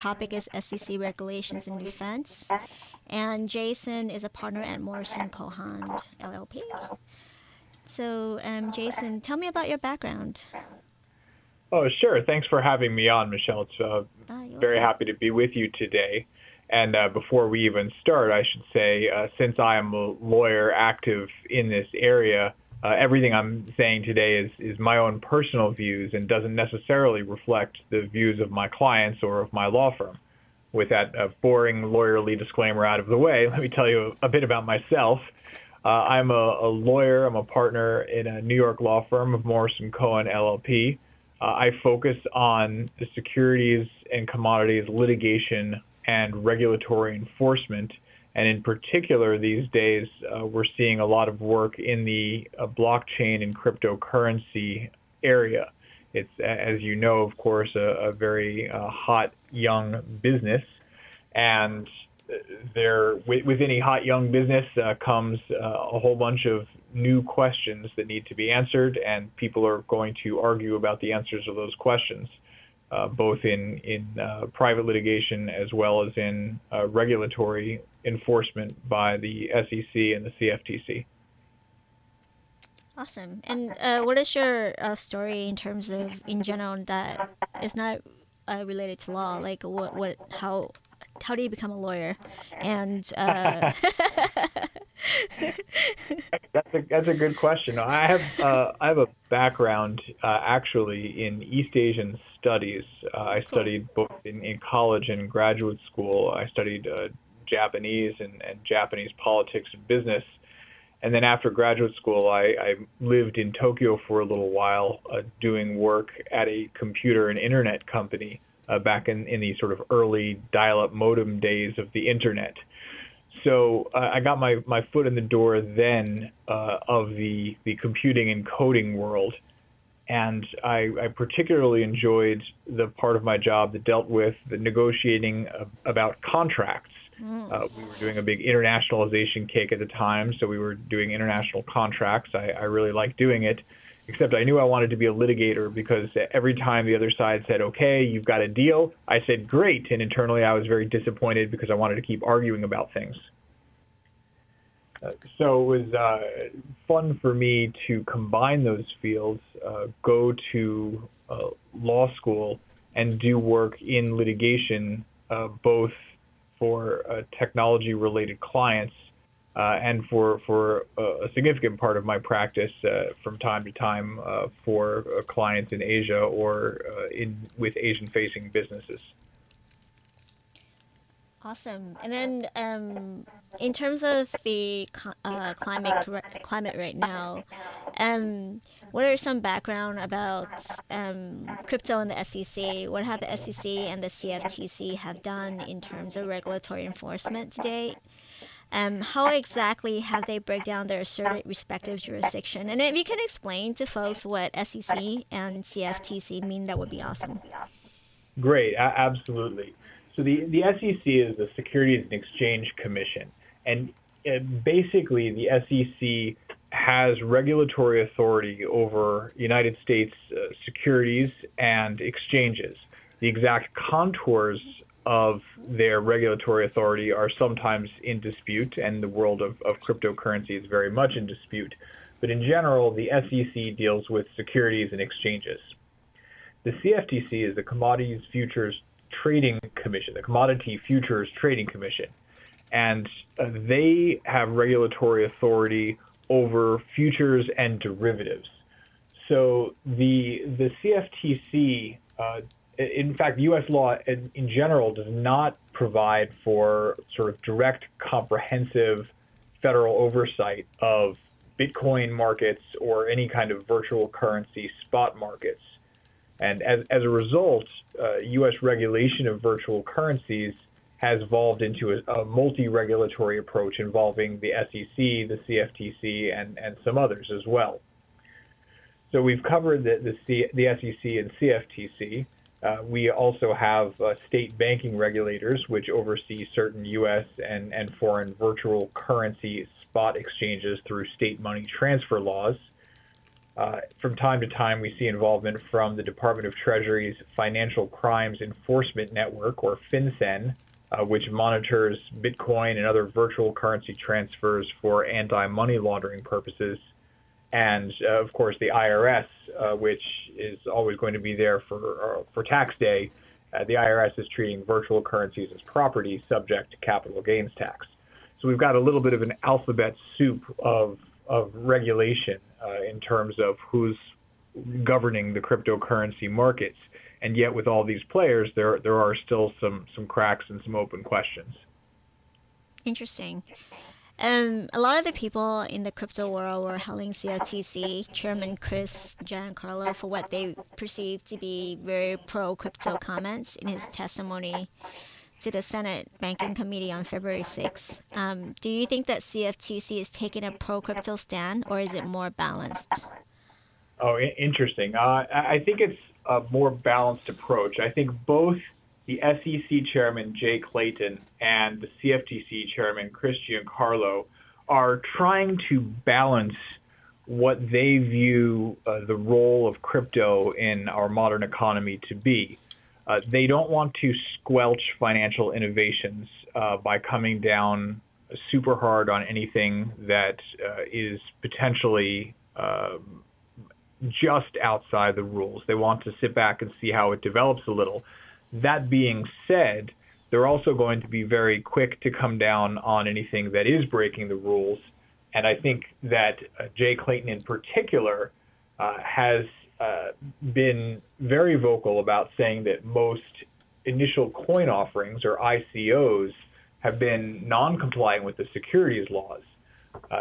Topic is SEC regulations in defense. And Jason is a partner at Morrison Cohan LLP. So, Jason, tell me about your background. Oh, sure. Thanks for having me on, Michelle. It's very welcome. happy to be with you today. And before we even start, I should say, since I am a lawyer active in this area, everything I'm saying today is my own personal views and doesn't necessarily reflect the views of my clients or of my law firm. With that boring lawyerly disclaimer out of the way, let me tell you a bit about myself. I'm a lawyer. I'm a partner in a New York law firm of Morrison Cohan LLP. I focus on the securities and commodities litigation and regulatory enforcement. And in particular, these days, we're seeing a lot of work in the blockchain and cryptocurrency area. It's, as you know, of course, a very hot young business. And with any hot young business comes a whole bunch of new questions that need to be answered, and people are going to argue about the answers of those questions, both in private litigation as well as in regulatory enforcement by the SEC and the CFTC. Awesome. And what is your story in terms of, in general, that is not related to law? Like, how do you become a lawyer? And That's a good question. I have a background actually in East Asian studies. I studied both in college and graduate school. I studied Japanese and Japanese politics and business. And then after graduate school, I lived in Tokyo for a little while doing work at a computer and internet company back in the sort of early dial-up modem days of the internet. So I got my foot in the door then of the computing and coding world. And I particularly enjoyed the part of my job that dealt with the negotiating about contracts. We were doing a big internationalization kick at the time, so we were doing international contracts. I really liked doing it, except I knew I wanted to be a litigator because every time the other side said, okay, you've got a deal, I said, great. And internally, I was very disappointed because I wanted to keep arguing about things. So it was fun for me to combine those fields, go to law school and do work in litigation, both for technology-related clients and for a significant part of my practice from time to time for clients in Asia or with Asian-facing businesses. Awesome. And then in terms of the climate right now, what are some background about crypto and the SEC? What have the SEC and the CFTC have done in terms of regulatory enforcement to date? How exactly have they break down their respective jurisdiction? And if you can explain to folks what SEC and CFTC mean, that would be awesome. Great, absolutely. So the SEC is the Securities and Exchange Commission, and basically the SEC has regulatory authority over United States securities and exchanges. The exact contours of their regulatory authority are sometimes in dispute, and the world of cryptocurrency is very much in dispute. But in general, the SEC deals with securities and exchanges. The CFTC is the Commodities Futures Trading Commission, the Commodity Futures Trading Commission, and they have regulatory authority over futures and derivatives. So the CFTC, in fact, U.S. law in general does not provide for sort of direct, comprehensive federal oversight of Bitcoin markets or any kind of virtual currency spot markets. And as a result, U.S. regulation of virtual currencies has evolved into a multi-regulatory approach involving the SEC, the CFTC, and some others as well. So we've covered the SEC and CFTC. We also have state banking regulators, which oversee certain U.S. and foreign virtual currency spot exchanges through state money transfer laws. From time to time, we see involvement from the Department of Treasury's Financial Crimes Enforcement Network, or FinCEN, which monitors Bitcoin and other virtual currency transfers for anti-money laundering purposes. And of course, the IRS, which is always going to be there for tax day. The IRS is treating virtual currencies as property subject to capital gains tax. So we've got a little bit of an alphabet soup of regulation in terms of who's governing the cryptocurrency markets. And yet, with all these players, there are still some cracks and some open questions. Interesting. A lot of the people in the crypto world were hailing CFTC Chairman Chris Giancarlo for what they perceived to be very pro-crypto comments in his testimony to the Senate Banking Committee on February 6th. Do you think that CFTC is taking a pro-crypto stand, or is it more balanced? Oh, interesting. I think it's a more balanced approach. I think both the SEC Chairman Jay Clayton and the CFTC Chairman Chris Giancarlo are trying to balance what they view the role of crypto in our modern economy to be. They don't want to squelch financial innovations by coming down super hard on anything that is potentially just outside the rules. They want to sit back and see how it develops a little. That being said, they're also going to be very quick to come down on anything that is breaking the rules. And I think that Jay Clayton in particular has been very vocal about saying that most initial coin offerings, or ICOs, have been non-compliant with the securities laws.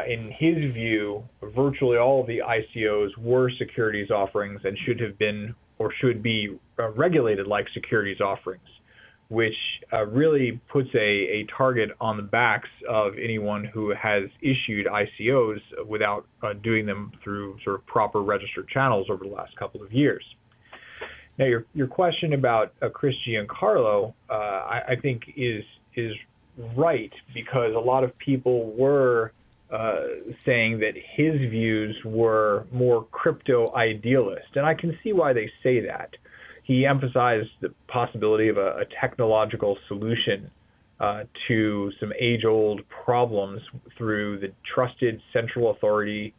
In his view, virtually all of the ICOs were securities offerings and should have been or should be regulated like securities offerings, which really puts a target on the backs of anyone who has issued ICOs without doing them through sort of proper registered channels over the last couple of years. Now, your question about Chris Giancarlo, I think is right, because a lot of people were saying that his views were more crypto idealist, and I can see why they say that. He emphasized the possibility of a technological solution to some age-old problems through the trusted central authority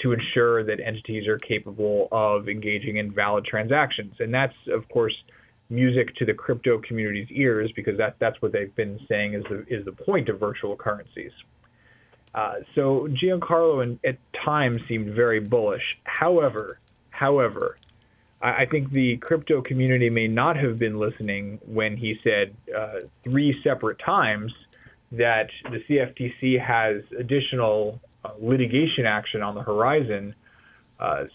to ensure that entities are capable of engaging in valid transactions. And that's, of course, music to the crypto community's ears, because that's what they've been saying is the point of virtual currencies. So Giancarlo at times seemed very bullish. However, I think the crypto community may not have been listening when he said 3 separate times that the CFTC has additional litigation action on the horizon.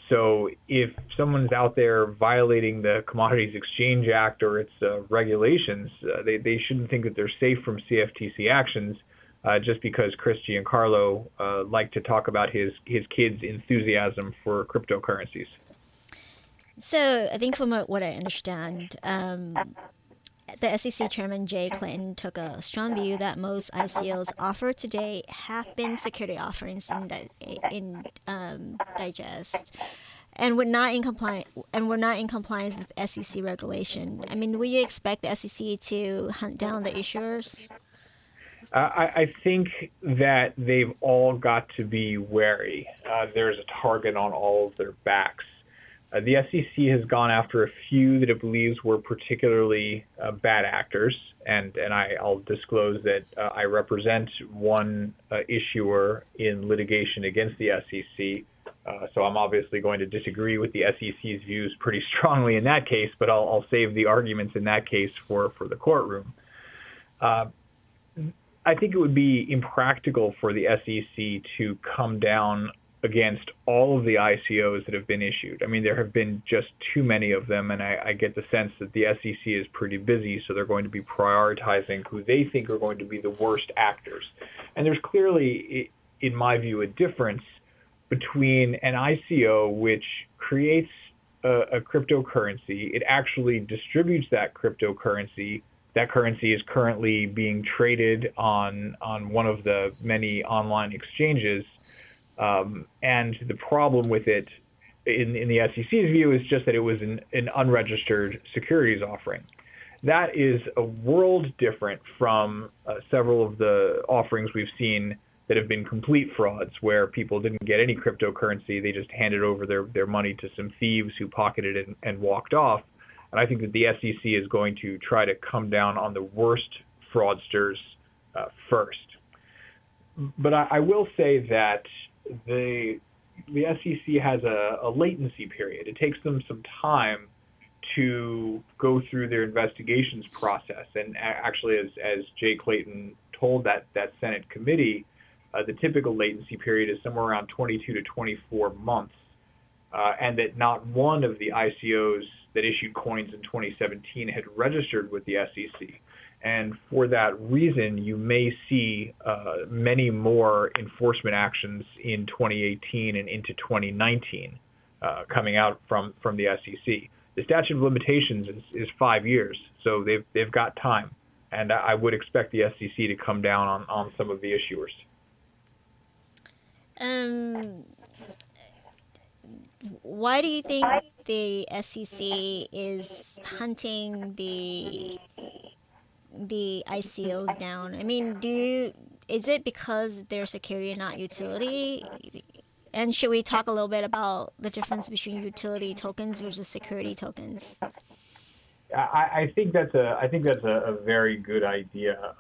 So if someone's out there violating the Commodities Exchange Act or its regulations, they shouldn't think that they're safe from CFTC actions just because Chris Giancarlo liked to talk about his kids' enthusiasm for cryptocurrencies. So I think from what I understand, the SEC Chairman Jay Clayton took a strong view that most ICOs offered today have been security offerings in digest, and were not in compliance with SEC regulation. I mean, will you expect the SEC to hunt down the issuers? I think that they've all got to be wary. There's a target on all of their backs. The SEC has gone after a few that it believes were particularly bad actors, and I'll disclose that I represent one issuer in litigation against the SEC, so I'm obviously going to disagree with the SEC's views pretty strongly in that case, but I'll save the arguments in that case for the courtroom. I think it would be impractical for the SEC to come down against all of the ICOs that have been issued. I mean, there have been just too many of them, and I get the sense that the SEC is pretty busy, so they're going to be prioritizing who they think are going to be the worst actors. And there's clearly, in my view, a difference between an ICO which creates a cryptocurrency, it actually distributes that cryptocurrency. That currency is currently being traded on one of the many online exchanges. And the problem with it in the SEC's view, is just that it was an unregistered securities offering. That is a world different from several of the offerings we've seen that have been complete frauds, where people didn't get any cryptocurrency. They just handed over their money to some thieves who pocketed it and walked off. And I think that the SEC is going to try to come down on the worst fraudsters first. But I will say that the SEC has a latency period. It takes them some time to go through their investigations process. And actually, as Jay Clayton told that Senate committee, the typical latency period is somewhere around 22 to 24 months, and that not one of the ICOs that issued coins in 2017 had registered with the SEC. And for that reason, you may see many more enforcement actions in 2018 and into 2019 coming out from the SEC. The statute of limitations is 5 years, so they've got time. And I would expect the SEC to come down on some of the issuers. Why do you think the SEC is hunting the ICOs down? I mean, is it because they're security and not utility? And should we talk a little bit about the difference between utility tokens versus security tokens? I think that's a very good idea,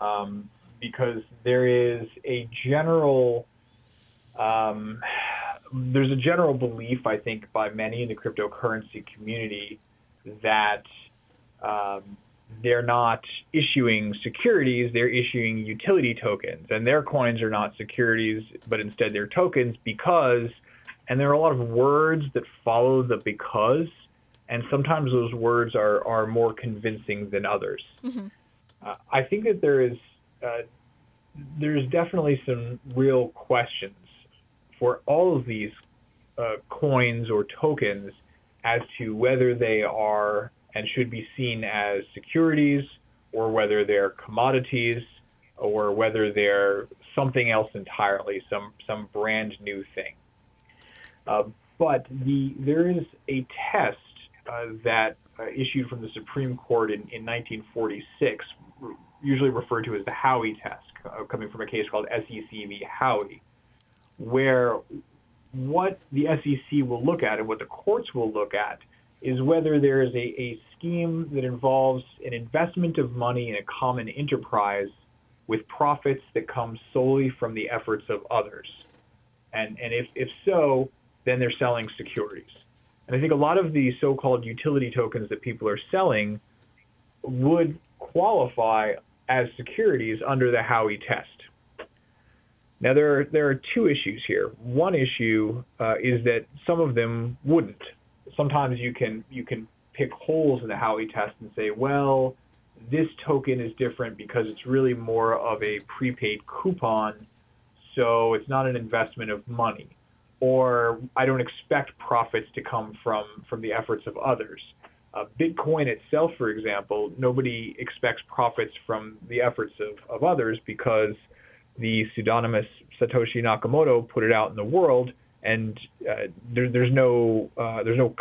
because there is a general there's a general belief, I think, by many in the cryptocurrency community that they're not issuing securities, they're issuing utility tokens, and their coins are not securities, but instead they're tokens because, and there are a lot of words that follow the because, and sometimes those words are more convincing than others. Mm-hmm. I think that there's definitely some real questions for all of these coins or tokens as to whether they are and should be seen as securities, or whether they're commodities, or whether they're something else entirely, some brand new thing. But there is a test that issued from the Supreme Court in 1946, usually referred to as the Howey test, coming from a case called SEC v. Howey, where what the SEC will look at and what the courts will look at is whether there is a scheme that involves an investment of money in a common enterprise with profits that come solely from the efforts of others. And if so, then they're selling securities. And I think a lot of the so-called utility tokens that people are selling would qualify as securities under the Howey test. Now, there are two issues here. One issue is that some of them wouldn't. Sometimes you can pick holes in the Howey test and say, well, this token is different because it's really more of a prepaid coupon, so it's not an investment of money. Or I don't expect profits to come from the efforts of others. Bitcoin itself, for example, nobody expects profits from the efforts of others because the pseudonymous Satoshi Nakamoto put it out in the world, and there's no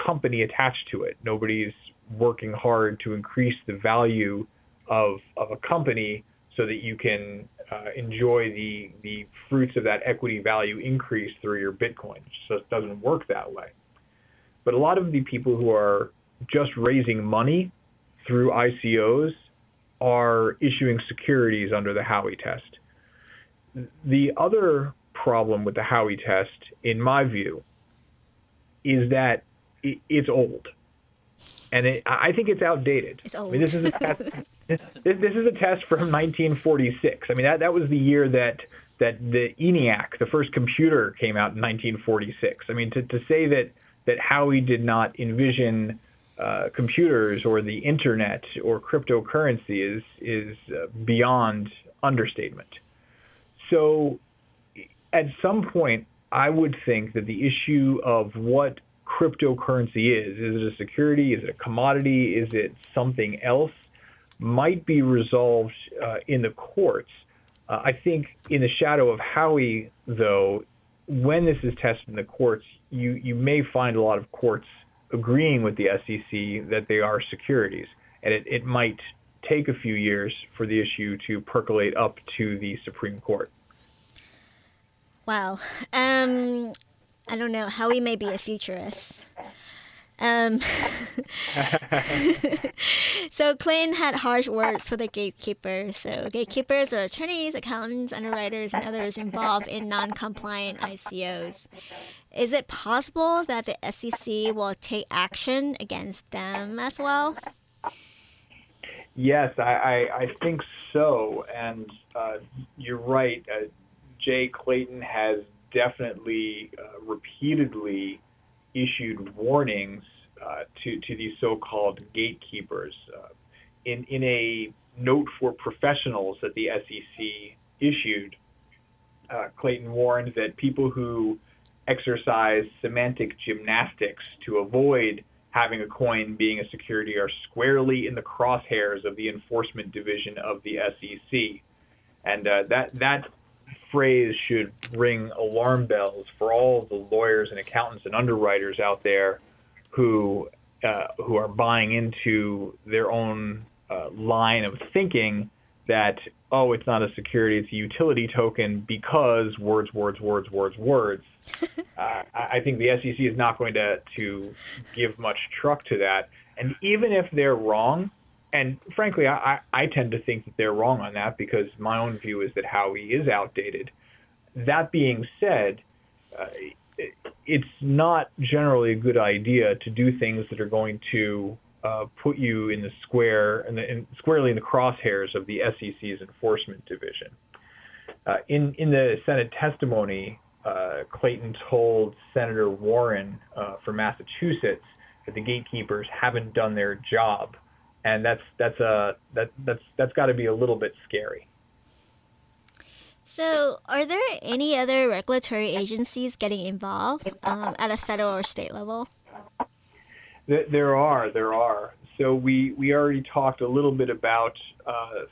company attached to it. Nobody's working hard to increase the value of a company so that you can enjoy the fruits of that equity value increase through your Bitcoin. So it doesn't work that way. But a lot of the people who are just raising money through ICOs are issuing securities under the Howey test. The other problem with the Howey test, in my view, is that it's old. And I think it's outdated. It's old. I mean, this is a test. This is a test from 1946. I mean, that was the year that the ENIAC, the first computer, came out in 1946. I mean, to say that Howey did not envision computers or the internet or cryptocurrency is beyond understatement. So, at some point, I would think that the issue of what cryptocurrency is it a security, is it a commodity, is it something else, might be resolved in the courts. I think in the shadow of Howey, though, when this is tested in the courts, you may find a lot of courts agreeing with the SEC that they are securities, and it might take a few years for the issue to percolate up to the Supreme Court. Wow. I don't know. Howie may be a futurist. Um, so Clayton had harsh words for the gatekeepers. So gatekeepers are attorneys, accountants, underwriters, and others involved in non-compliant ICOs. Is it possible that the SEC will take action against them as well? Yes, I think so, and you're right. Jay Clayton has definitely repeatedly issued warnings to these so-called gatekeepers. In a note for professionals that the SEC issued, Clayton warned that people who exercise semantic gymnastics to avoid having a coin being a security are squarely in the crosshairs of the enforcement division of the SEC. And that phrase should ring alarm bells for all the lawyers and accountants and underwriters out there who are buying into their own line of thinking that, oh, it's not a security, it's a utility token because words. I think the SEC is not going to give much truck to that. And even if they're wrong, and frankly, I tend to think that they're wrong on that because my own view is that Howie is outdated. That being said, it's not generally a good idea to do things that are going to put you in the squarely in the crosshairs of the SEC's enforcement division. In the Senate testimony, Clayton told Senator Warren for Massachusetts that the gatekeepers haven't done their job, and that's got to be a little bit scary. So, are there any other regulatory agencies getting involved at a federal or state level? There are. So we already talked a little bit about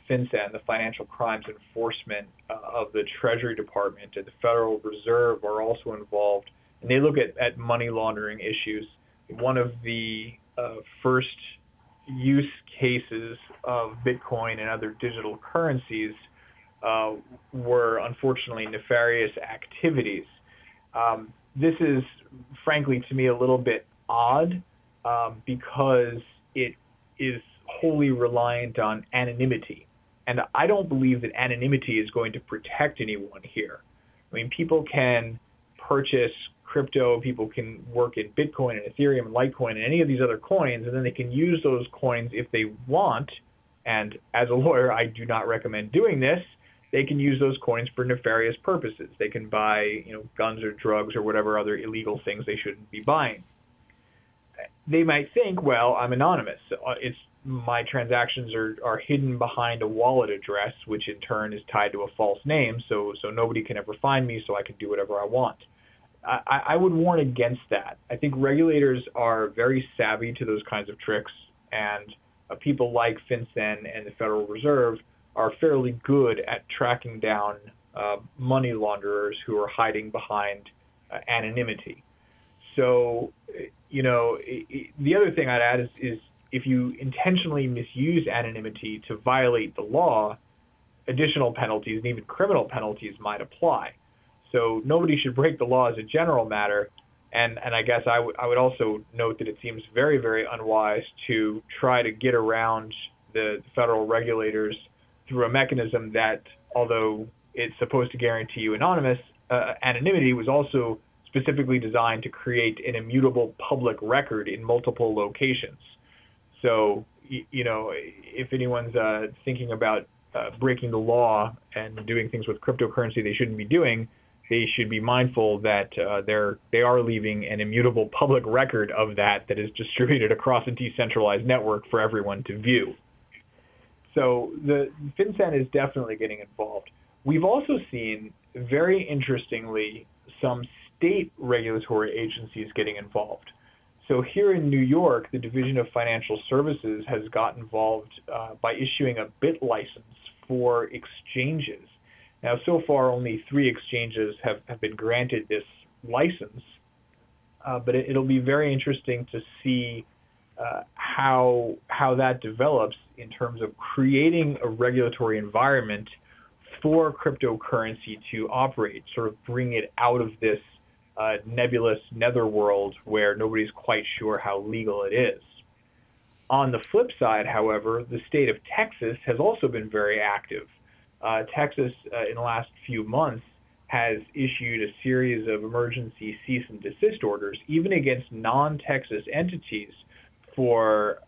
FinCEN, the Financial Crimes Enforcement of the Treasury Department, and the Federal Reserve are also involved, and they look at money laundering issues. One of the first use cases of Bitcoin and other digital currencies were unfortunately nefarious activities. This is, frankly, to me, a little bit odd because it is wholly reliant on anonymity. And I don't believe that anonymity is going to protect anyone here. I mean, people can purchase crypto, people can work in Bitcoin and Ethereum and Litecoin and any of these other coins, and then they can use those coins if they want. And as a lawyer, I do not recommend doing this. They can use those coins for nefarious purposes. They can buy, guns or drugs or whatever other illegal things they shouldn't be buying. They might think, well, I'm anonymous. My transactions are hidden behind a wallet address, which in turn is tied to a false name, so nobody can ever find me, so I can do whatever I want. I would warn against that. I think regulators are very savvy to those kinds of tricks, and people like FinCEN and the Federal Reserve are fairly good at tracking down money launderers who are hiding behind anonymity. So, the other thing I'd add is if you intentionally misuse anonymity to violate the law, additional penalties and even criminal penalties might apply. So nobody should break the law as a general matter. And I guess I would also note that it seems very, very unwise to try to get around the federal regulators through a mechanism that, although it's supposed to guarantee you anonymity was also specifically designed to create an immutable public record in multiple locations. So, if anyone's thinking about breaking the law and doing things with cryptocurrency they shouldn't be doing, they should be mindful that they are leaving an immutable public record of that is distributed across a decentralized network for everyone to view. So the FinCEN is definitely getting involved. We've also seen, very interestingly, some state regulatory agencies getting involved. So here in New York, the Division of Financial Services has got involved by issuing a bit license for exchanges. Now, so far, only 3 exchanges have been granted this license, but it'll be very interesting to see how that develops in terms of creating a regulatory environment for cryptocurrency to operate, sort of bring it out of this nebulous netherworld where nobody's quite sure how legal it is. On the flip side, however, the state of Texas has also been very active. Texas, in the last few months, has issued a series of emergency cease and desist orders, even against non-Texas entities, for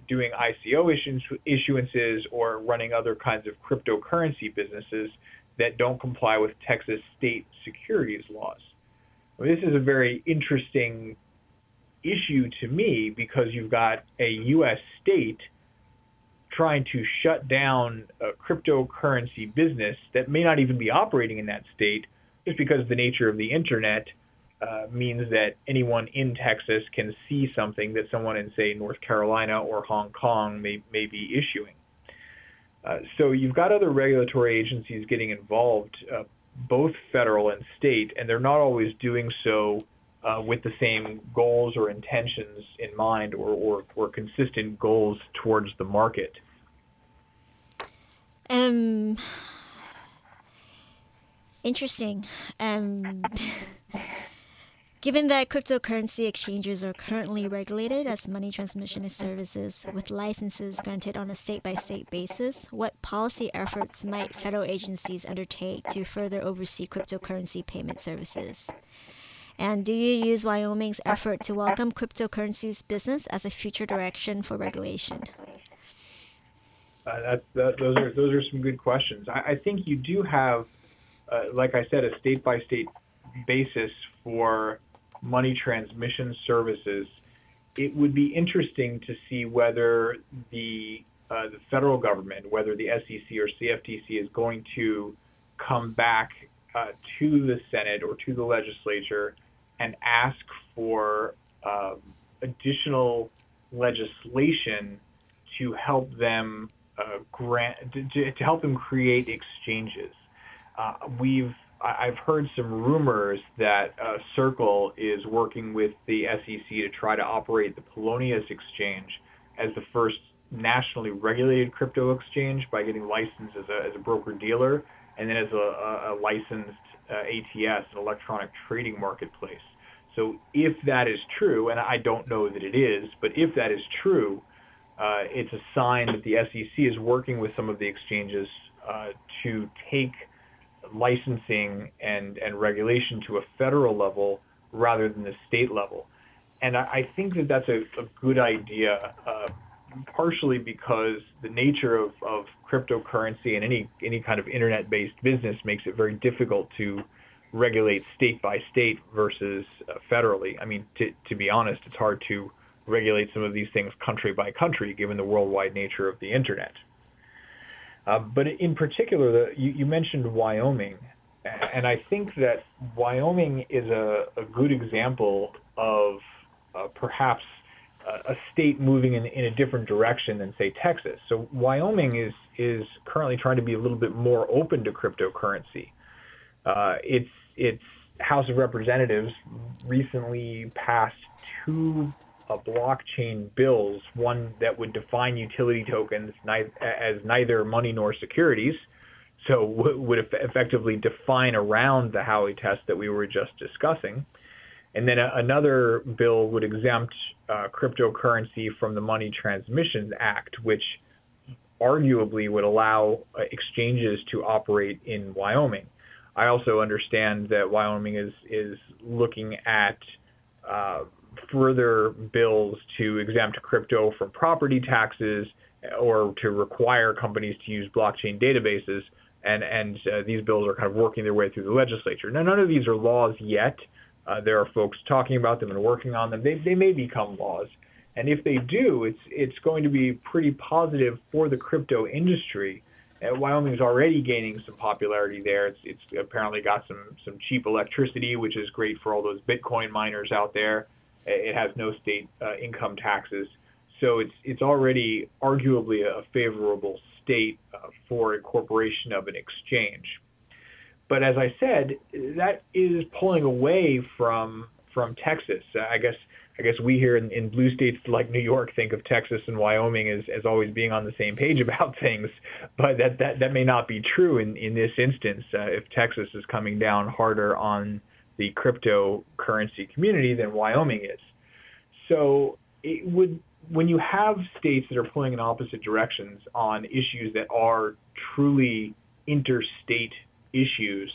doing ICO issuances or running other kinds of cryptocurrency businesses that don't comply with Texas state securities laws. Well, this is a very interesting issue to me because you've got a U.S. state trying to shut down a cryptocurrency business that may not even be operating in that state, just because the nature of the internet means that anyone in Texas can see something that someone in, say, North Carolina or Hong Kong may be issuing. So you've got other regulatory agencies getting involved, both federal and state, and they're not always doing so with the same goals or intentions in mind, or consistent goals towards the market. Interesting. Given that cryptocurrency exchanges are currently regulated as money transmission services with licenses granted on a state-by-state basis, what policy efforts might federal agencies undertake to further oversee cryptocurrency payment services? And do you use Wyoming's effort to welcome cryptocurrency's business as a future direction for regulation? Those are some good questions. I think you do have, like I said, a state-by-state basis for money transmission services. It would be interesting to see whether the federal government, whether the SEC or CFTC, is going to come back to the Senate or to the legislature and ask for additional legislation to help them to help them create exchanges. I've heard some rumors that Circle is working with the SEC to try to operate the Polonius exchange as the first nationally regulated crypto exchange by getting licensed as a broker-dealer, and then as a licensed ATS, an electronic trading marketplace. So if that is true, and I don't know that it is, but if that is true, it's a sign that the SEC is working with some of the exchanges to take licensing and regulation to a federal level rather than the state level. And I think that that's a good idea, partially because the nature of cryptocurrency and any kind of internet-based business makes it very difficult to regulate state by state versus federally. I mean, to be honest, it's hard to regulate some of these things country by country, given the worldwide nature of the internet. But in particular, you mentioned Wyoming, and I think that Wyoming is a good example of perhaps a state moving in a different direction than, say, Texas. So Wyoming is currently trying to be a little bit more open to cryptocurrency. Its House of Representatives recently passed 2 blockchain bills, one that would define utility tokens as neither money nor securities, so would effectively define around the Howey test that we were just discussing. And then another bill would exempt cryptocurrency from the Money Transmissions Act, which arguably would allow exchanges to operate in Wyoming. I also understand that Wyoming is looking at further bills to exempt crypto from property taxes or to require companies to use blockchain databases, and these bills are kind of working their way through the legislature. Now, none of these are laws yet. There are folks talking about them and working on them. They may become laws, and if they do, it's going to be pretty positive for the crypto industry. Wyoming's already gaining some popularity there. It's apparently got some cheap electricity, which is great for all those Bitcoin miners out there. It has no state income taxes, so it's already arguably a favorable state for incorporation of an exchange. But as I said, that is pulling away from Texas. I guess we here in blue states like New York think of Texas and Wyoming as always being on the same page about things, but that may not be true in this instance. If Texas is coming down harder on the cryptocurrency community than Wyoming is. So it would, when you have states that are pulling in opposite directions on issues that are truly interstate issues,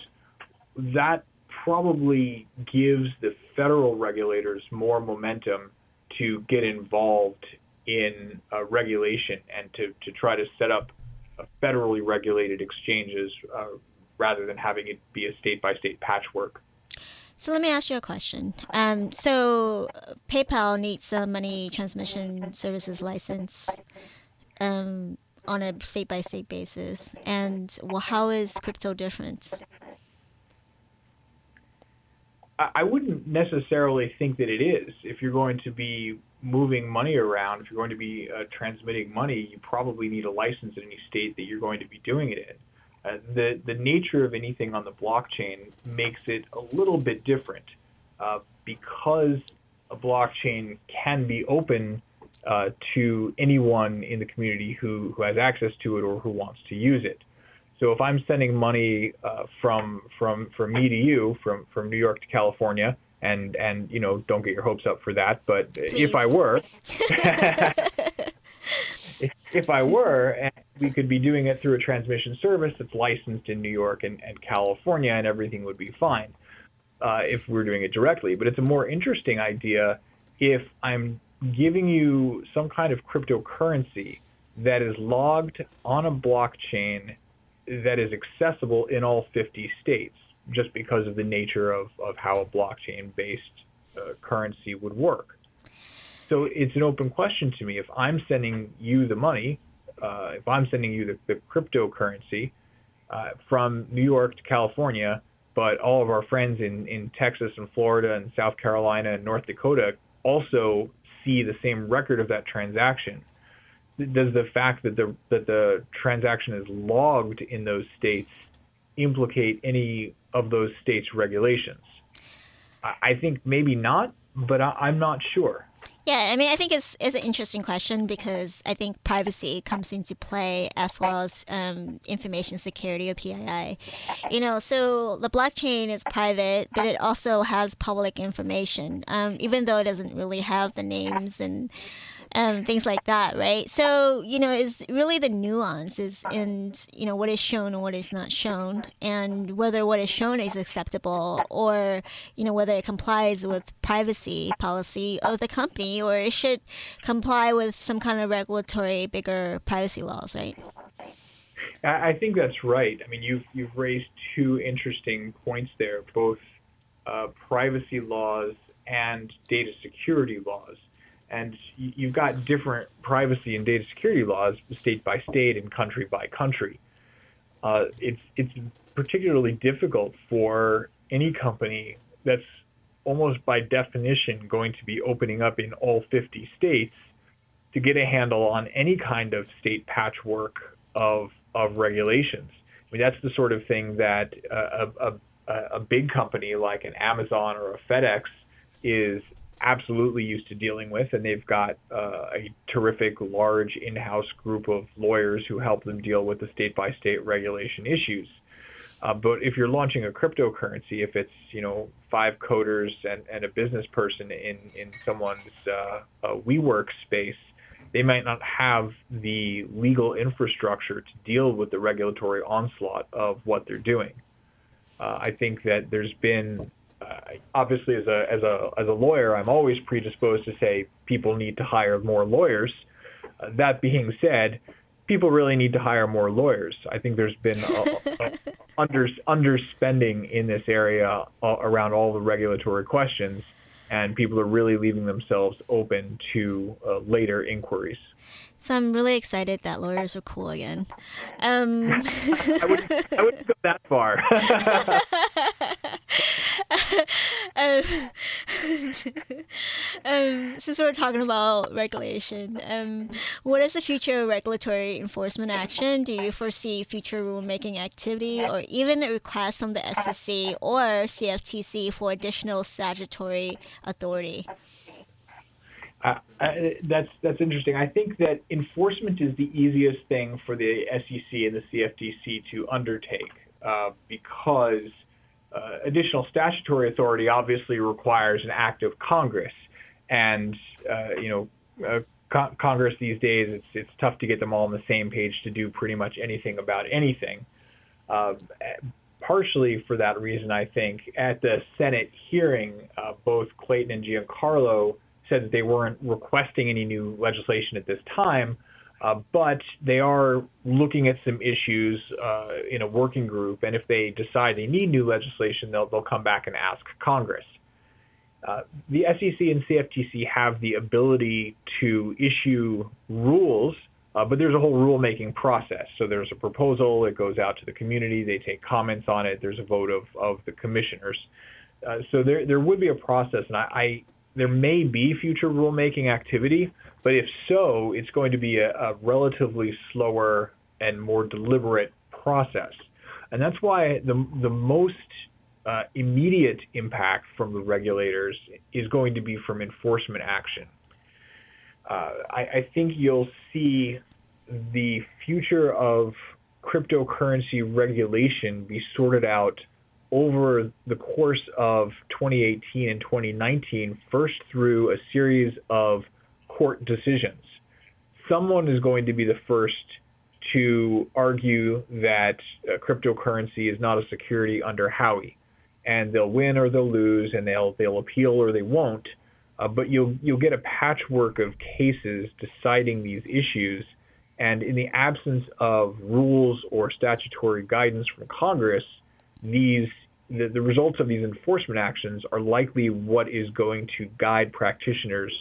that probably gives the federal regulators more momentum to get involved in regulation and to try to set up federally regulated exchanges rather than having it be a state-by-state patchwork. So let me ask you a question. So PayPal needs a money transmission services license on a state-by-state basis. And well, how is crypto different? I wouldn't necessarily think that it is. If you're going to be moving money around, if you're going to be transmitting money, you probably need a license in any state that you're going to be doing it in. The nature of anything on the blockchain makes it a little bit different because a blockchain can be open to anyone in the community who has access to it or who wants to use it. So if I'm sending money from me to you, from New York to California, and you know, don't get your hopes up for that, but Please. if I were, if I were, and we could be doing it through a transmission service that's licensed in New York and California, and everything would be fine if we're doing it directly. But it's a more interesting idea if I'm giving you some kind of cryptocurrency that is logged on a blockchain that is accessible in all 50 states, just because of the nature of how a blockchain-based currency would work. So it's an open question to me. If I'm sending you the money, if I'm sending you the cryptocurrency from New York to California, but all of our friends in Texas and Florida and South Carolina and North Dakota also see the same record of that transaction, does the fact that the transaction is logged in those states implicate any of those states' regulations? I think maybe not, but I'm not sure. Yeah, I mean, I think it's an interesting question because I think privacy comes into play as well as information security or PII. You know, so the blockchain is private, but it also has public information, even though it doesn't really have the names and things like that, right? So, you know, it's really the nuance is in, you know, what is shown and what is not shown, and whether what is shown is acceptable or, you know, whether it complies with privacy policy of the company or it should comply with some kind of regulatory, bigger privacy laws, right? I think that's right. I mean, you've raised two interesting points there, both privacy laws and data security laws. And you've got different privacy and data security laws, state by state and country by country. It's particularly difficult for any company that's almost by definition going to be opening up in all 50 states to get a handle on any kind of state patchwork of regulations. I mean, that's the sort of thing that a big company like an Amazon or a FedEx is absolutely used to dealing with, and they've got a terrific large in-house group of lawyers who help them deal with the state-by-state regulation issues. But if you're launching a cryptocurrency, if it's, you know, 5 coders and a business person in someone's WeWork space, they might not have the legal infrastructure to deal with the regulatory onslaught of what they're doing. I think that there's been obviously, as a lawyer, I'm always predisposed to say people need to hire more lawyers. That being said, people really need to hire more lawyers. I think there's been underspending in this area around all the regulatory questions, and people are really leaving themselves open to later inquiries. So I'm really excited that lawyers are cool again. I wouldn't go that far. Since we're talking about regulation, what is the future of regulatory enforcement action? Do you foresee future rulemaking activity or even a request from the SEC or CFTC for additional statutory authority? That's interesting. I think that enforcement is the easiest thing for the SEC and the CFTC to undertake because additional statutory authority obviously requires an act of Congress, and Congress these days it's tough to get them all on the same page to do pretty much anything about anything. Uh, Partially for that reason, I think at the Senate hearing, both Clayton and Giancarlo said that they weren't requesting any new legislation at this time, but they are looking at some issues in a working group, and if they decide they need new legislation, they'll come back and ask Congress. The SEC and CFTC have the ability to issue rules, but there's a whole rulemaking process. So there's a proposal, it goes out to the community, they take comments on it, there's a vote of the commissioners. So there would be a process, and there may be future rulemaking activity, but if so, it's going to be a relatively slower and more deliberate process. And that's why the most immediate impact from the regulators is going to be from enforcement action. I think you'll see the future of cryptocurrency regulation be sorted out over the course of 2018 and 2019, first through a series of court decisions. Someone is going to be the first to argue that cryptocurrency is not a security under Howey, and they'll win or they'll lose, and they'll appeal or they won't. But you'll get a patchwork of cases deciding these issues, and in the absence of rules or statutory guidance from Congress, the results of these enforcement actions are likely what is going to guide practitioners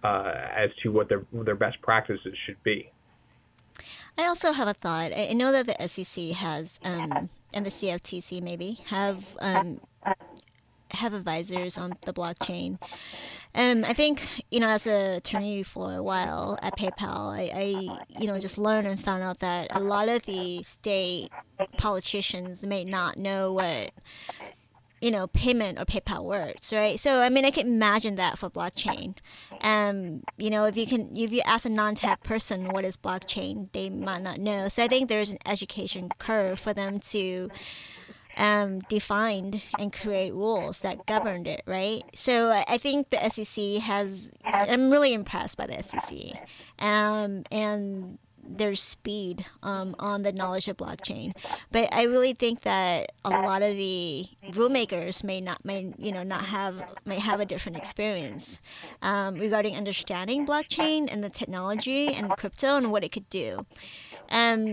as to what their best practices should be. I also have a thought. I know that the SEC has, and the CFTC maybe, have advisors on the blockchain. I think, as an attorney for a while at PayPal, I just learned and found out that a lot of the state politicians may not know what, payment or PayPal works, right? So, I mean, I can imagine that for blockchain. If you ask a non-tech person what is blockchain, they might not know. So I think there's an education curve for them to defined and create rules that governed it, right? So I think the SEC I'm really impressed by the SEC and their speed on the knowledge of blockchain. But I really think that a lot of the rulemakers might have a different experience regarding understanding blockchain and the technology and crypto and what it could do.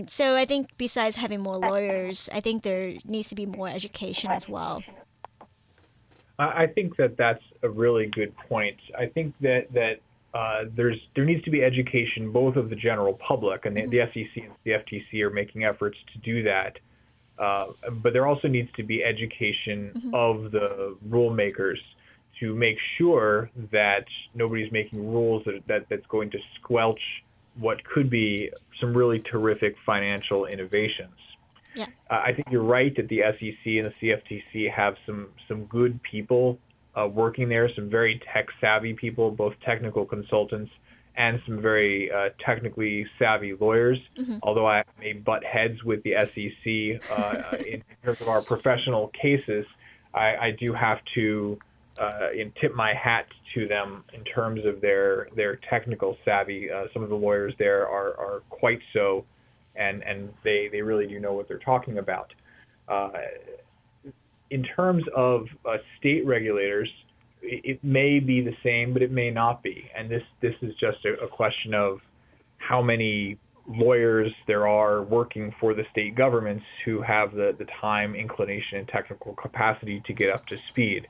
So I think besides having more lawyers, I think there needs to be more education as well. I think that's a really good point. I think that there needs to be education both of the general public, and the SEC and the FTC are making efforts to do that. But there also needs to be education of the rule makers to make sure that nobody's making rules that's going to squelch what could be some really terrific financial innovations. Yeah. I think you're right that the SEC and the CFTC have some good people working there, some very tech-savvy people, both technical consultants and some very technically savvy lawyers, although I may butt heads with the SEC in terms of our professional cases. I do have to tip my hat to them in terms of their technical savvy. Some of the lawyers there are quite so, and they really do know what they're talking about. In terms of state regulators, it may be the same, but it may not be. And this is just a question of how many lawyers there are working for the state governments who have the time, inclination, and technical capacity to get up to speed.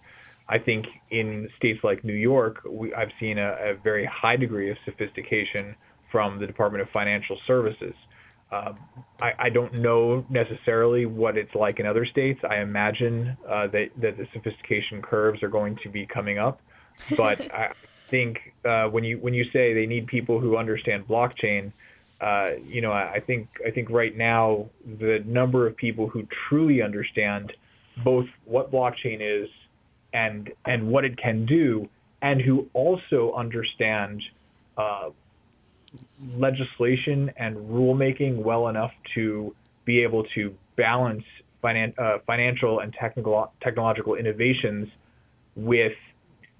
I think in states like New York, I've seen a very high degree of sophistication from the Department of Financial Services. I don't know necessarily what it's like in other states. I imagine that the sophistication curves are going to be coming up, But I think when you say they need people who understand blockchain, I think right now the number of people who truly understand both what blockchain is and what it can do, and who also understand uh, legislation and rulemaking well enough to be able to balance financial and technological innovations with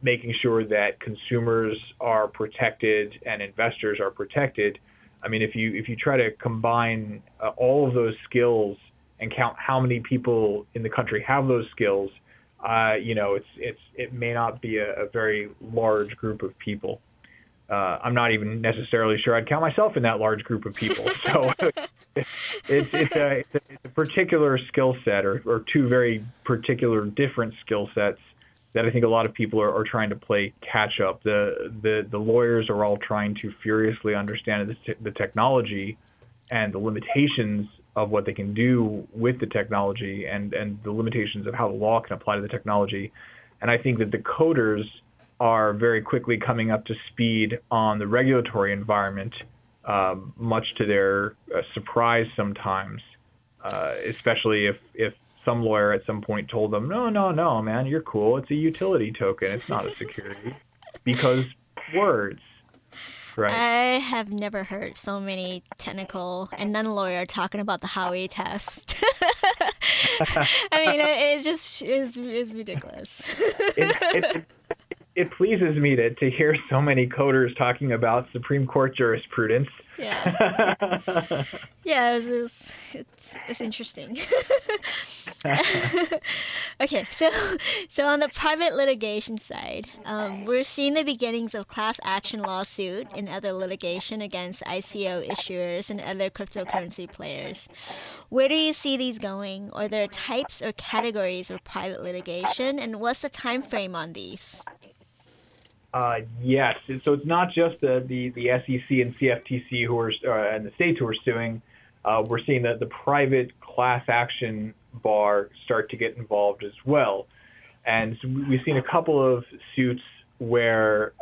making sure that consumers are protected and investors are protected. I mean, if you try to combine all of those skills and count how many people in the country have those skills, it may not be a very large group of people. I'm not even necessarily sure I'd count myself in that large group of people. So it's a particular skill set, or two very particular different skill sets that I think a lot of people are trying to play catch up. The lawyers are all trying to furiously understand the technology and the limitations of what they can do with the technology, and the limitations of how the law can apply to the technology. And I think that the coders are very quickly coming up to speed on the regulatory environment, much to their surprise sometimes, especially if some lawyer at some point told them, no, man, you're cool. It's a utility token. It's not a security. Because words, right? I have never heard so many technical and non-lawyer talking about the Howey test. I mean, it's just is ridiculous. It, it pleases me to hear so many coders talking about Supreme Court jurisprudence. Yeah, yeah, it's interesting. Okay, so on the private litigation side, we're seeing the beginnings of class action lawsuit and other litigation against ICO issuers and other cryptocurrency players. Where do you see these going? Are there types or categories of private litigation, and what's the time frame on these? Yes. So it's not just the SEC and CFTC who are and the states who are suing. We're seeing that the private class action bar start to get involved as well. And so we've seen a couple of suits where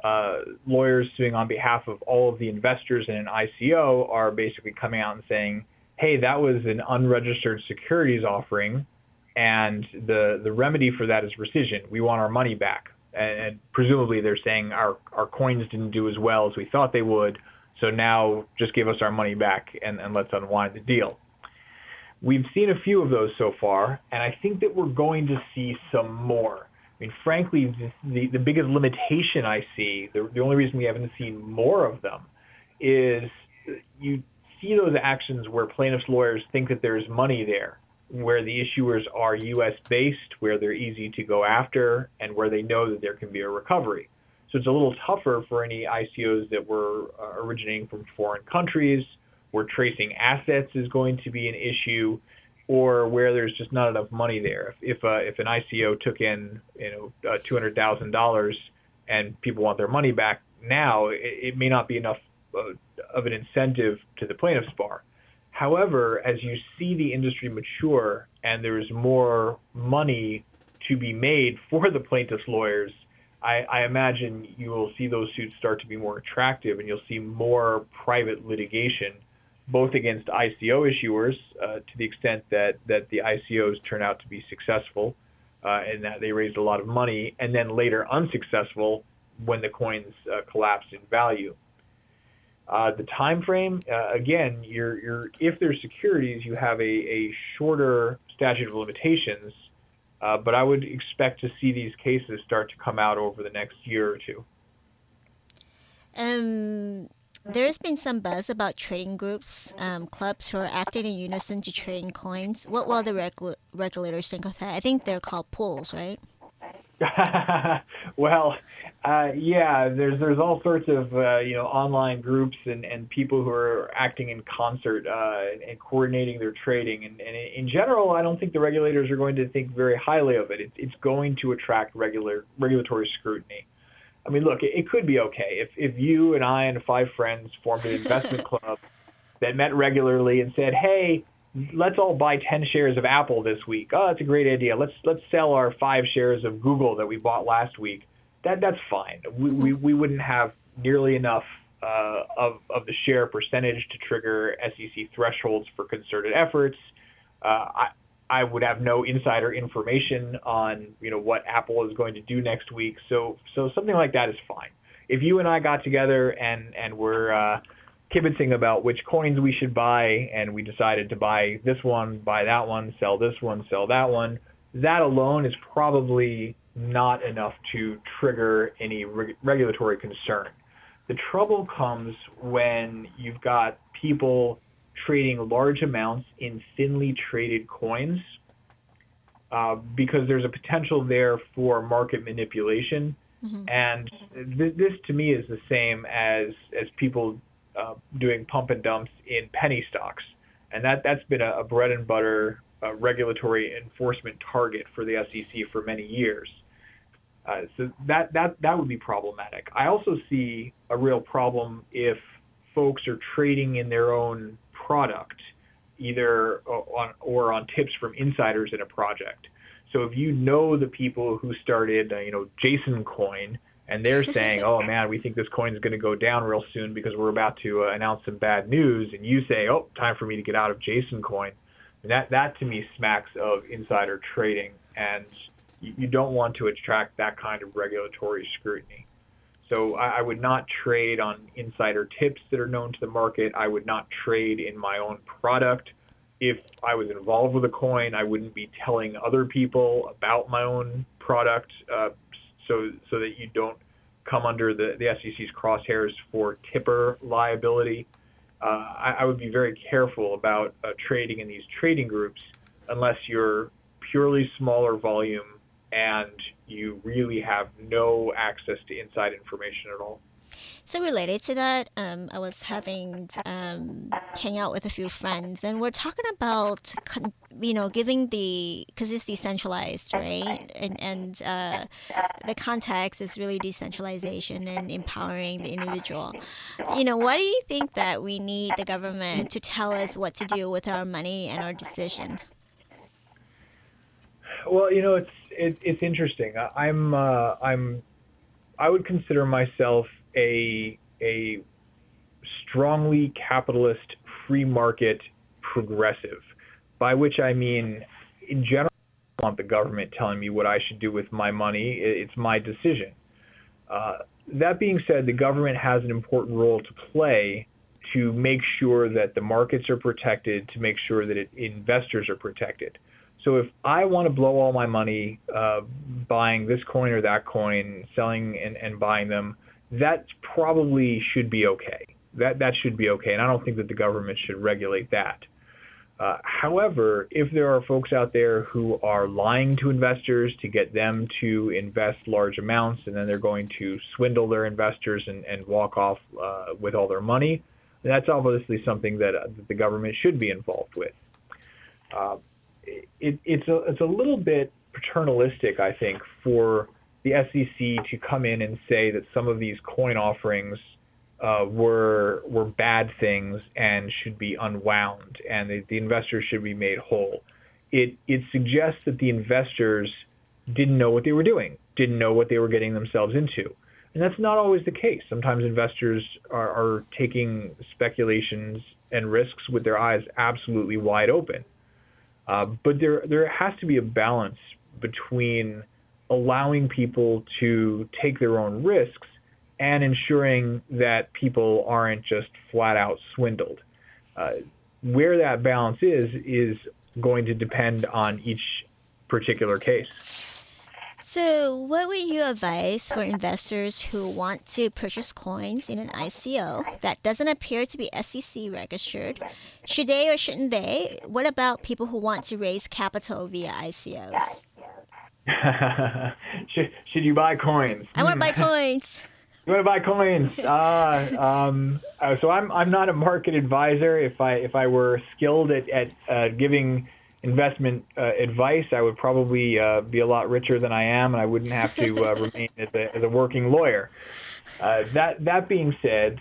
lawyers suing on behalf of all of the investors in an ICO are basically coming out and saying, hey, that was an unregistered securities offering, and the remedy for that is rescission. We want our money back. And presumably they're saying our coins didn't do as well as we thought they would, so now just give us our money back and let's unwind the deal. We've seen a few of those so far, and I think that we're going to see some more. I mean, frankly, the biggest limitation I see, the only reason we haven't seen more of them, is you see those actions where plaintiffs' lawyers think that there's money there, where the issuers are U.S.-based, where they're easy to go after, and where they know that there can be a recovery. So it's a little tougher for any ICOs that were originating from foreign countries, where tracing assets is going to be an issue, or where there's just not enough money there. If an ICO took in $200,000 and people want their money back now, it may not be enough of an incentive to the plaintiff's bar. However, as you see the industry mature and there's more money to be made for the plaintiff's lawyers, I imagine you will see those suits start to be more attractive, and you'll see more private litigation, both against ICO issuers to the extent that the ICOs turn out to be successful and that they raised a lot of money, and then later unsuccessful when the coins collapsed in value. The time frame, again, if there's securities, you have a shorter statute of limitations, but I would expect to see these cases start to come out over the next year or two. There's been some buzz about trading groups, clubs who are acting in unison to trading coins. What will the regulators think of that? I think they're called pools, right? Well, yeah, there's all sorts of online groups and people who are acting in concert and coordinating their trading. And in general, I don't think the regulators are going to think very highly of it. It's going to attract regulatory scrutiny. I mean, look, it could be okay if you and I and 5 friends formed an investment club that met regularly and said, hey, let's all buy 10 shares of Apple this week. Oh, that's a great idea. Let's sell our 5 shares of Google that we bought last week. that's fine. We wouldn't have nearly enough of the share percentage to trigger SEC thresholds for concerted efforts. I would have no insider information on what Apple is going to do next week. So something like that is fine. If you and I got together and we're kibitzing about which coins we should buy, and we decided to buy this one, buy that one, sell this one, sell that one, that alone is probably not enough to trigger any regulatory concern. The trouble comes when you've got people trading large amounts in thinly traded coins, because there's a potential there for market manipulation. Mm-hmm. And this to me is the same as people doing pump and dumps in penny stocks, and that's been a bread and butter regulatory enforcement target for the SEC for many years. So that would be problematic. I also see a real problem if folks are trading in their own product, either on tips from insiders in a project. So if the people who started, Jason Coin, and they're saying, oh man, we think this coin is going to go down real soon because we're about to announce some bad news, and you say, oh, time for me to get out of Jason Coin, that to me smacks of insider trading, and you don't want to attract that kind of regulatory scrutiny. So I would not trade on insider tips that are known to the market. I would not trade in my own product. If I was involved with a coin, I wouldn't be telling other people about my own product, so that you don't come under the SEC's crosshairs for tipper liability. I would be very careful about trading in these trading groups unless you're purely smaller volume and you really have no access to inside information at all. So related to that, I was having hang out with a few friends, and we're talking about giving because it's decentralized, right? And the context is really decentralization and empowering the individual. Why do you think that we need the government to tell us what to do with our money and our decision? Well, it's interesting. I would consider myself a strongly capitalist, free market progressive, by which I mean, in general, I don't want the government telling me what I should do with my money. It's my decision. That being said, the government has an important role to play to make sure that the markets are protected, to make sure that investors are protected. So if I want to blow all my money buying this coin or that coin, selling and buying them, that probably should be okay. That should be okay, and I don't think that the government should regulate that. However, if there are folks out there who are lying to investors to get them to invest large amounts, and then they're going to swindle their investors and walk off with all their money, that's obviously something that the government should be involved with. It's a little bit paternalistic, I think, for the SEC to come in and say that some of these coin offerings were bad things and should be unwound, and the investors should be made whole. It suggests that the investors didn't know what they were doing, didn't know what they were getting themselves into. And that's not always the case. Sometimes investors are taking speculations and risks with their eyes absolutely wide open. But there has to be a balance between allowing people to take their own risks and ensuring that people aren't just flat out swindled. Where that balance is going to depend on each particular case. So what would you advise for investors who want to purchase coins in an ICO that doesn't appear to be SEC registered? Should they or shouldn't they? What about people who want to raise capital via ICOs? Should you buy coins? I want to buy coins. You want to buy coins? So I'm not a market advisor. If I were skilled at giving investment advice, I would probably be a lot richer than I am, and I wouldn't have to remain as a working lawyer. That being said,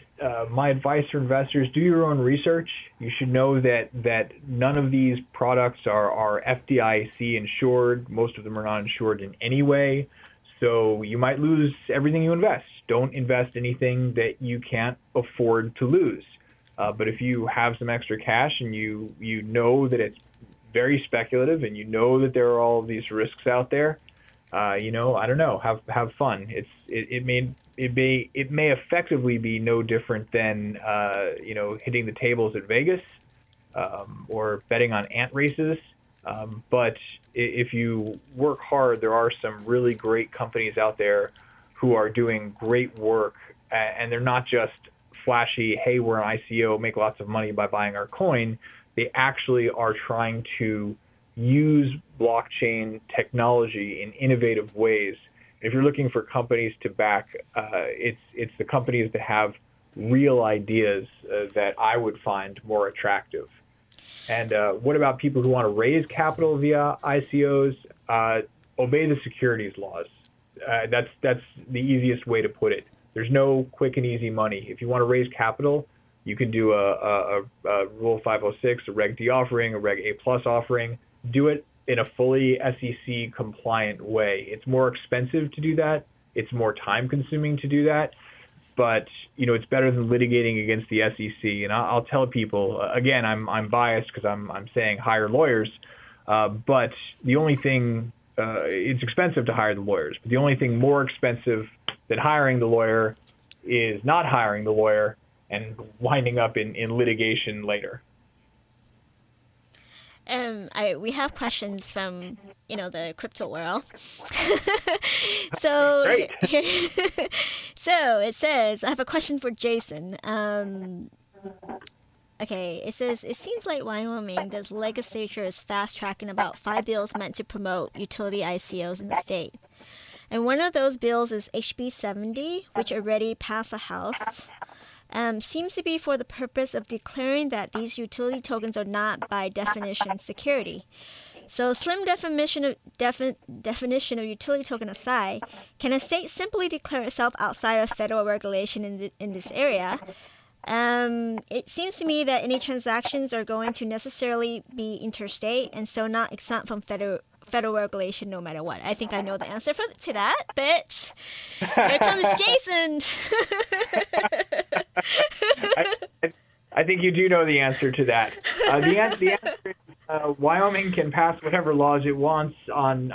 my advice for investors: do your own research. You should know that none of these products are FDIC insured. Most of them are not insured in any way. So you might lose everything you invest. Don't invest anything that you can't afford to lose. But if you have some extra cash and you know that it's very speculative and you know that there are all of these risks out there, I don't know, have fun. It may effectively be no different than hitting the tables at Vegas, or betting on ant races. But if you work hard, there are some really great companies out there who are doing great work, and they're not just flashy, hey, we're an ICO, make lots of money by buying our coin. They actually are trying to use blockchain technology in innovative ways. If you're looking for companies to back, it's the companies that have real ideas that I would find more attractive. And what about people who want to raise capital via ICOs? Obey the securities laws. That's the easiest way to put it. There's no quick and easy money. If you want to raise capital, you can do a Rule 506, a Reg D offering, a Reg A plus offering. Do it in a fully SEC compliant way. It's more expensive to do that. It's more time consuming to do that. But it's better than litigating against the SEC. And I'll tell people again, I'm biased because I'm saying hire lawyers. But the only thing, it's expensive to hire the lawyers. But the only thing more expensive than hiring the lawyer is not hiring the lawyer and winding up in litigation later. We have questions from the crypto world. So Great. So it says, I have a question for Jason. Okay, it says, it seems like Wyoming, the legislature is fast tracking about 5 bills meant to promote utility ICOs in the state. And one of those bills is HB 70, which already passed the House. Seems to be for the purpose of declaring that these utility tokens are not, by definition, security. So, slim definition of utility token aside, can a state simply declare itself outside of federal regulation in this area? It seems to me that any transactions are going to necessarily be interstate and so not exempt from federal regulation no matter what. I think I know the answer to that, but here comes Jason. I think you do know the answer to that. The answer is Wyoming can pass whatever laws it wants on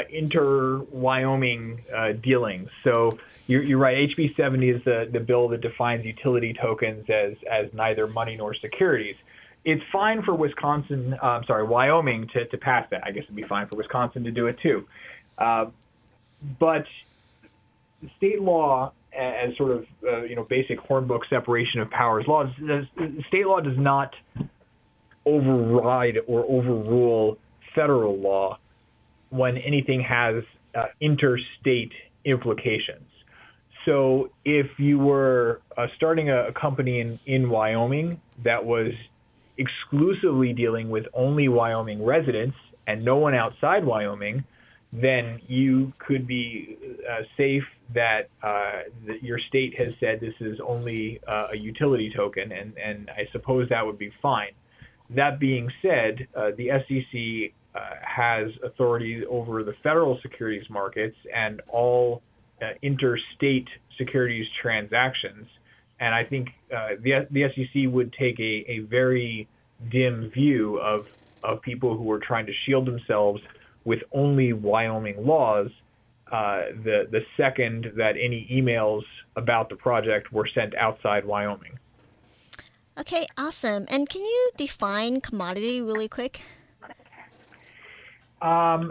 inter-Wyoming dealings. So you're right. HB 70 is the bill that defines utility tokens as neither money nor securities. It's fine for Wyoming to pass that. I guess it'd be fine for Wisconsin to do it too. But state law, as sort of basic hornbook separation of powers laws, state law does not override or overrule federal law when anything has interstate implications. So if you were starting a company in Wyoming that was exclusively dealing with only Wyoming residents and no one outside Wyoming, then you could be safe that your state has said this is only a utility token, and I suppose that would be fine. That being said, the SEC has authority over the federal securities markets and all interstate securities transactions, and I think the SEC would take a very dim view of people who are trying to shield themselves with only Wyoming laws the second that any emails about the project were sent outside Wyoming. Okay, awesome. And can you define commodity really quick? In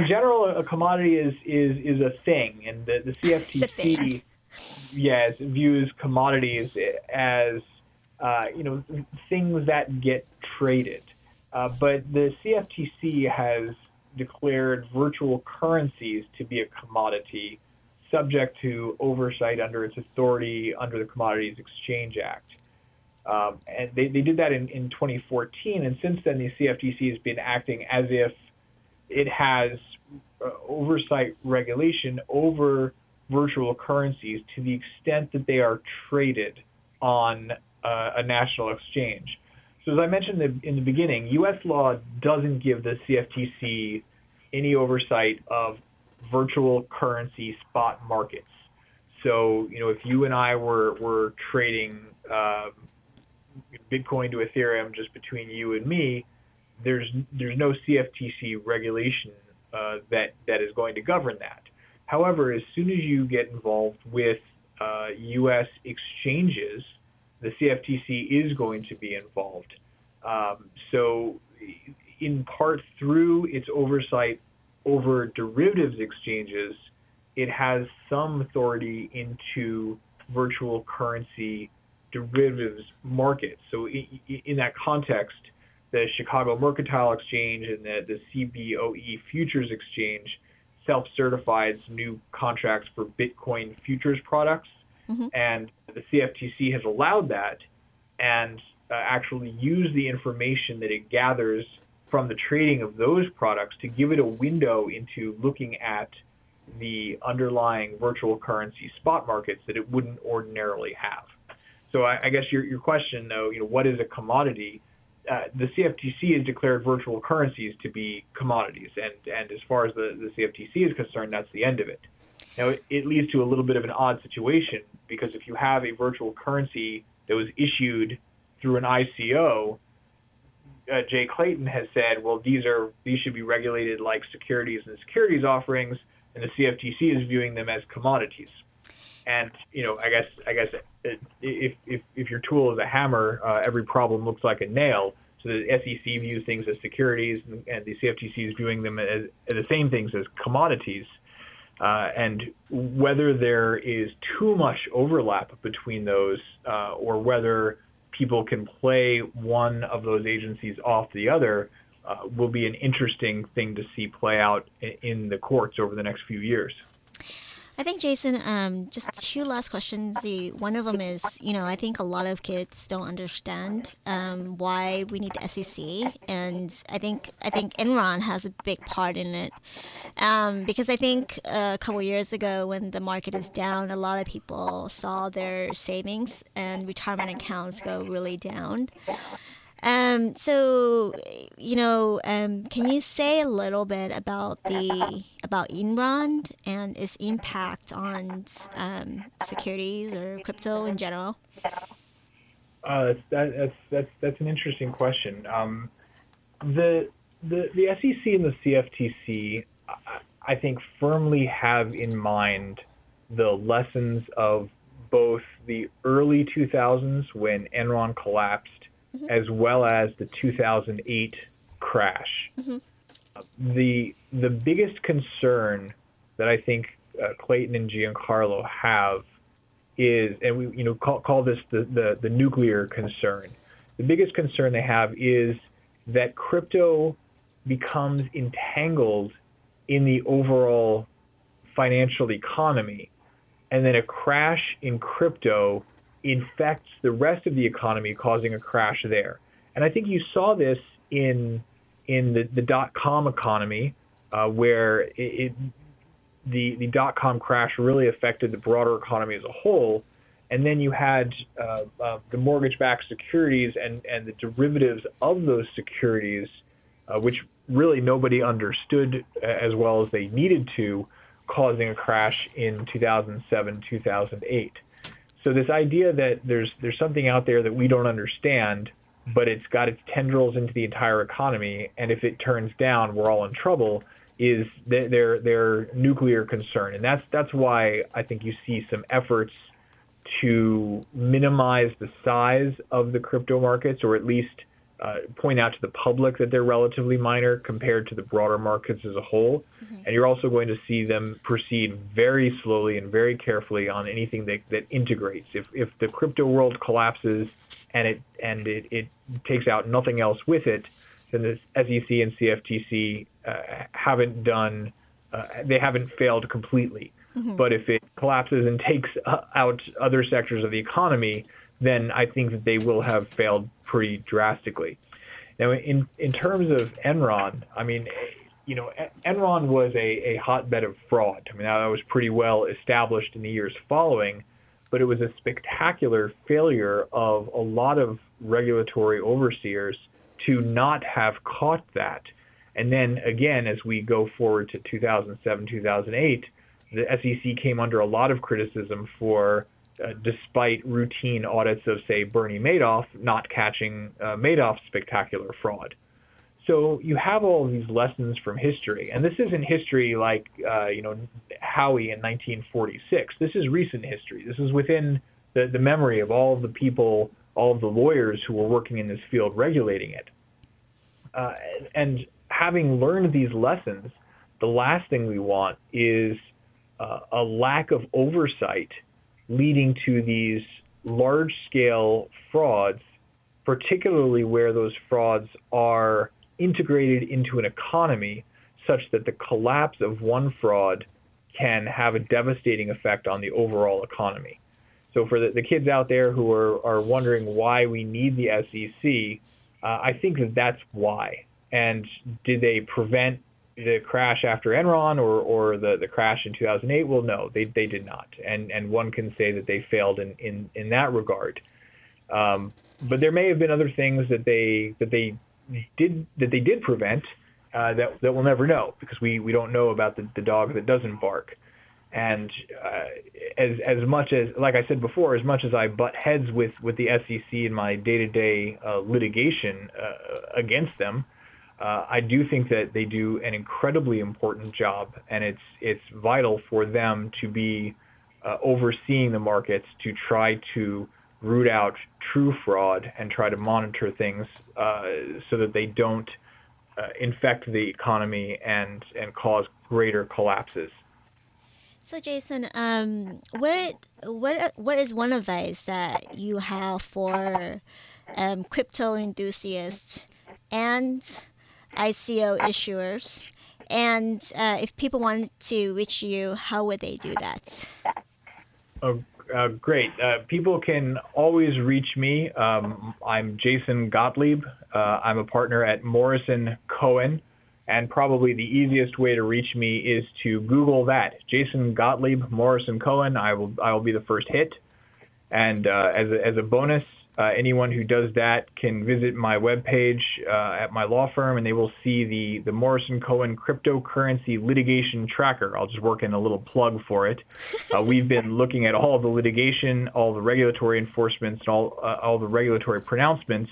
general, a commodity is a thing, and the CFTC, views commodities as things that get traded. But the CFTC has declared virtual currencies to be a commodity, subject to oversight under its authority under the Commodities Exchange Act. And they did that in 2014, and since then the CFTC has been acting as if it has oversight regulation over virtual currencies to the extent that they are traded on a national exchange. So as I mentioned in the beginning, U.S. law doesn't give the CFTC any oversight of virtual currency spot markets. So, if you and I were trading Bitcoin to Ethereum just between you and me, there's no CFTC regulation that is going to govern that. However, as soon as you get involved with U.S. exchanges, the CFTC is going to be involved. So, in part through its oversight over derivatives exchanges, it has some authority into virtual currency derivatives markets. So, in that context, the Chicago Mercantile Exchange and the CBOE Futures Exchange self-certifies new contracts for Bitcoin futures products, and the CFTC has allowed that and actually use the information that it gathers from the trading of those products to give it a window into looking at the underlying virtual currency spot markets that it wouldn't ordinarily have. So I guess your question, though, what is a commodity? The CFTC has declared virtual currencies to be commodities, and as far as the CFTC is concerned, that's the end of it. Now, it leads to a little bit of an odd situation, because if you have a virtual currency that was issued through an ICO, Jay Clayton has said, well, these should be regulated like securities and securities offerings, and the CFTC is viewing them as commodities. And I guess if your tool is a hammer, every problem looks like a nail. So the SEC views things as securities, and the CFTC is viewing them as the same things as commodities. And whether there is too much overlap between those, or whether people can play one of those agencies off the other, will be an interesting thing to see play out in the courts over the next few years. I think, Jason, just two last questions. One of them is, I think a lot of kids don't understand why we need the SEC, and I think Enron has a big part in it, because I think a couple years ago when the market is down, a lot of people saw their savings and retirement accounts go really down. So, can you say a little bit about Enron and its impact on securities or crypto in general? That's an interesting question. The SEC and the CFTC, I think, firmly have in mind the lessons of both the early 2000s when Enron collapsed, as well as the 2008 crash. The biggest concern that I think Clayton and Giancarlo have is, and we call this the nuclear concern. The biggest concern they have is that crypto becomes entangled in the overall financial economy, and then a crash in crypto infects the rest of the economy, causing a crash there. And I think you saw this in the dot-com economy, where the dot-com crash really affected the broader economy as a whole. And then you had the mortgage-backed securities and the derivatives of those securities, which really nobody understood as well as they needed to, causing a crash in 2007, 2008. So this idea that there's something out there that we don't understand, but it's got its tendrils into the entire economy, and if it turns down, we're all in trouble, is their nuclear concern. And that's why I think you see some efforts to minimize the size of the crypto markets, or at least point out to the public that they're relatively minor compared to the broader markets as a whole. And you're also going to see them proceed very slowly and very carefully on anything that integrates. If the crypto world collapses and it takes out nothing else with it, then the SEC and CFTC they haven't failed completely. But if it collapses and takes out other sectors of the economy, then I think that they will have failed pretty drastically. Now, in terms of Enron, I mean, Enron was a hotbed of fraud. I mean, that was pretty well established in the years following, but it was a spectacular failure of a lot of regulatory overseers to not have caught that. And then again, as we go forward to 2007, 2008, the SEC came under a lot of criticism for, despite routine audits of, say, Bernie Madoff, not catching Madoff's spectacular fraud. So you have all of these lessons from history, and this isn't history like Howey in 1946. This is recent history. This is within the memory of all of the people, all of the lawyers who were working in this field regulating it. And having learned these lessons, the last thing we want is a lack of oversight leading to these large-scale frauds, particularly where those frauds are integrated into an economy such that the collapse of one fraud can have a devastating effect on the overall economy. So for the kids out there who are wondering why we need the SEC, I think that's why. And did they prevent the crash after Enron or the crash in 2008? Well, no, they did not. And one can say that they failed in that regard. But there may have been other things that they did prevent that we'll never know, because we don't know about the dog that doesn't bark. And as much as, like I said before, as much as I butt heads with the SEC in my day-to-day litigation against them, I do think that they do an incredibly important job, and it's vital for them to be overseeing the markets to try to root out true fraud and try to monitor things so that they don't infect the economy and cause greater collapses. So Jason, what is one advice that you have for crypto enthusiasts and ICO issuers? And if people wanted to reach you, how would they do that? Great. People can always reach me. I'm Jason Gottlieb. I'm a partner at Morrison Cohen. And probably the easiest way to reach me is to Google that, Jason Gottlieb, Morrison Cohen. I will be the first hit. And as a bonus, anyone who does that can visit my webpage at my law firm, and they will see the Morrison Cohen cryptocurrency litigation tracker. I'll just work in a little plug for it. We've been looking at all the litigation, all the regulatory enforcements, and all the regulatory pronouncements,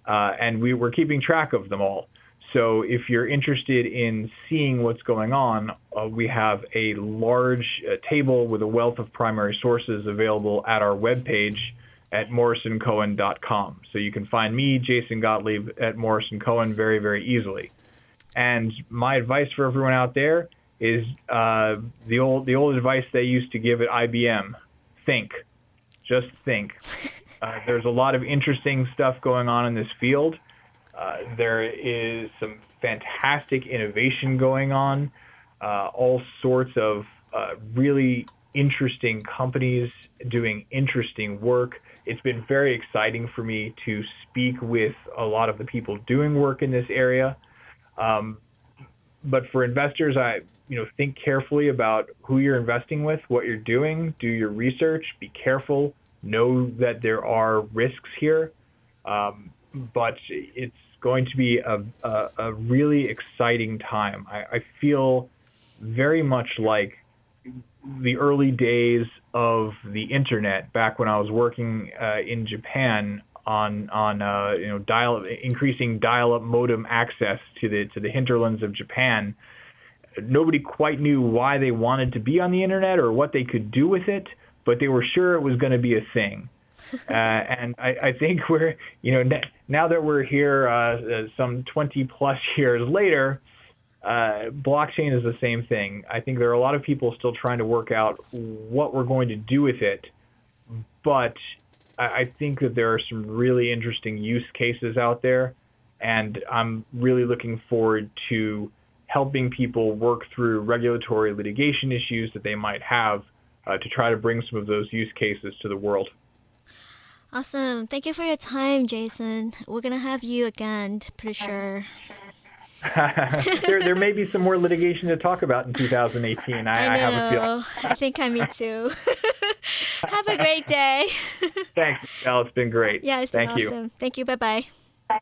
and we're keeping track of them all. So if you're interested in seeing what's going on, we have a large table with a wealth of primary sources available at our webpage at morrisoncohen.com. So you can find me, Jason Gottlieb, at Morrison Cohen very, very easily. And my advice for everyone out there is the old advice they used to give at IBM: think, just think. There's a lot of interesting stuff going on in this field. There is some fantastic innovation going on, all sorts of really interesting companies doing interesting work. It's been very exciting for me to speak with a lot of the people doing work in this area. But for investors, think carefully about who you're investing with, what you're doing, do your research, be careful, know that there are risks here. But it's going to be a really exciting time. I feel very much like the early days of the internet, back when I was working in Japan on increasing dial-up modem access to the hinterlands of Japan. Nobody quite knew why they wanted to be on the internet or what they could do with it, but they were sure it was going to be a thing. And I think we're, now that we're here some 20 plus years later, blockchain is the same thing. I think there are a lot of people still trying to work out what we're going to do with it, but I think that there are some really interesting use cases out there, and I'm really looking forward to helping people work through regulatory litigation issues that they might have to try to bring some of those use cases to the world. Awesome. Thank you for your time, Jason. We're going to have you again, pretty sure. There may be some more litigation to talk about in 2018. I have a feeling. I think I me too. Have a great day. Thanks, Michelle. It's been great. Yeah, it's been Thank you. awesome. Thank you. Bye bye. Bye.